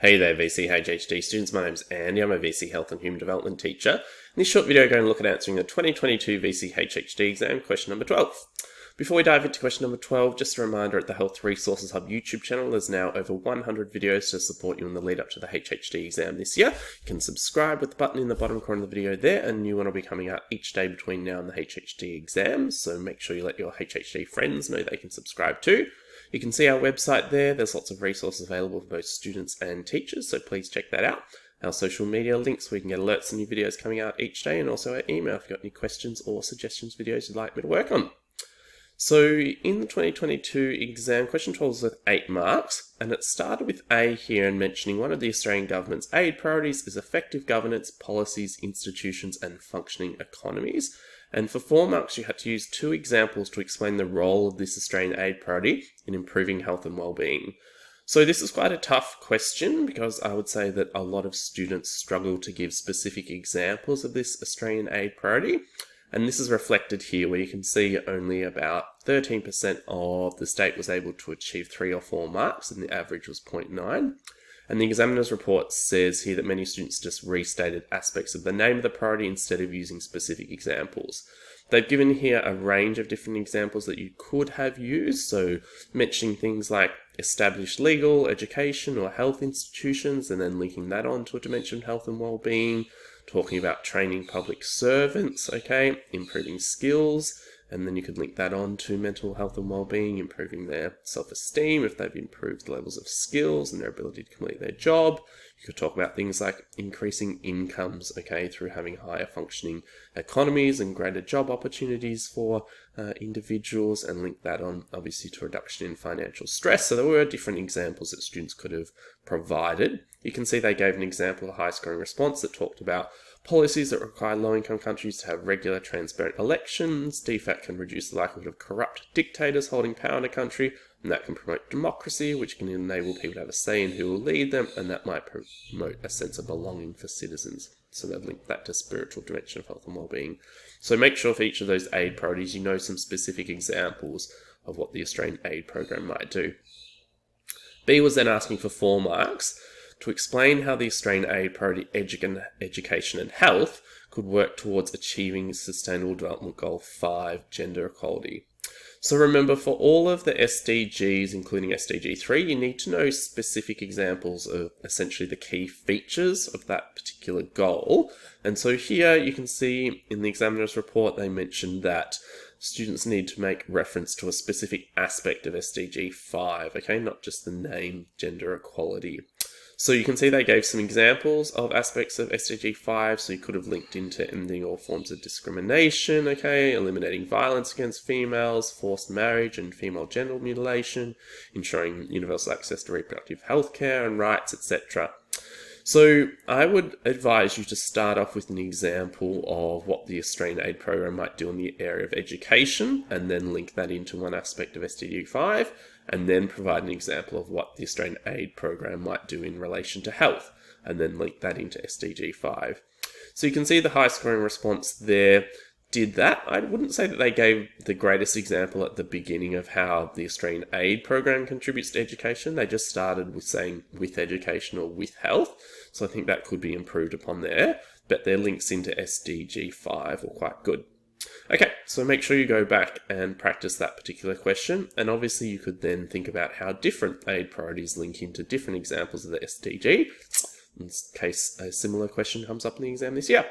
Hey there VCE HHD students, my name's Andy, I'm a VCE Health and Human Development teacher. In this short video, I'm going to look at answering the 2022 VCE HHD exam, question number 12. Before we dive into question number 12, just a reminder, at the Health Resources Hub YouTube channel, there's now over 100 videos to support you in the lead up to the HHD exam this year. You can subscribe with the button in the bottom corner of the video there, and a new one will be coming out each day between now and the HHD exam, so make sure you let your HHD friends know they can subscribe too. You can see our website there. There's lots of resources available for both students and teachers, so please check that out. Our social media links where you can get alerts and new videos coming out each day, and also our email if you've got any questions or suggestions, videos you'd like me to work on. So in the 2022 exam, question 12 was with 8 marks, and it started with A here and mentioning one of the Australian government's aid priorities is effective governance, policies, institutions and functioning economies. And for 4 marks, you had to use 2 examples to explain the role of this Australian aid priority in improving health and well-being. So this is quite a tough question because I would say that a lot of students struggle to give specific examples of this Australian aid priority. And this is reflected here where you can see only about 13% of the state was able to achieve 3 or 4 marks and the average was 0.9. And the examiner's report says here that many students just restated aspects of the name of the priority instead of using specific examples. They've given here a range of different examples that you could have used, so mentioning things like established legal, education or health institutions, and then linking that on to a dimension of health and well-being, talking about training public servants, okay, improving skills, and then you could link that on to mental health and well-being, improving their self-esteem if they've improved the levels of skills and their ability to complete their job. You could talk about things like increasing incomes, okay, through having higher functioning economies and greater job opportunities for individuals, and link that on obviously to reduction in financial stress. So there were different examples that students could have provided. You can see they gave an example of a high scoring response that talked about policies that require low-income countries to have regular, transparent elections. DFAT can reduce the likelihood of corrupt dictators holding power in a country, and that can promote democracy, which can enable people to have a say in who will lead them, and that might promote a sense of belonging for citizens. So they've linked that to spiritual dimension of health and well-being. So make sure for each of those aid priorities you know some specific examples of what the Australian aid program might do. B was then asking for 4 marks to explain how the Australian aid priority education and health could work towards achieving Sustainable Development Goal 5, gender equality. So remember, for all of the SDGs, including SDG 3, you need to know specific examples of essentially the key features of that particular goal. And so here you can see in the examiner's report, they mentioned that students need to make reference to a specific aspect of SDG 5, okay, not just the name gender equality. So you can see they gave some examples of aspects of SDG 5, so you could have linked into ending all forms of discrimination, okay, eliminating violence against females, forced marriage and female genital mutilation, ensuring universal access to reproductive health care and rights, etc. So I would advise you to start off with an example of what the Australian aid program might do in the area of education, and then link that into one aspect of SDG 5, and then provide an example of what the Australian aid program might do in relation to health, and then link that into SDG 5. So you can see the high scoring response there did that. I wouldn't say that they gave the greatest example at the beginning of how the Australian aid program contributes to education. They just started with saying with education or with health. So I think that could be improved upon there, but their links into SDG 5 were quite good. Okay, so make sure you go back and practice that particular question, and obviously you could then think about how different aid priorities link into different examples of the SDG, in case a similar question comes up in the exam this year.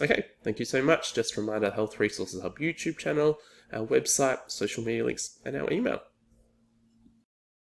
Okay, thank you so much. Just a reminder, Health Resources Hub YouTube channel, our website, social media links, and our email.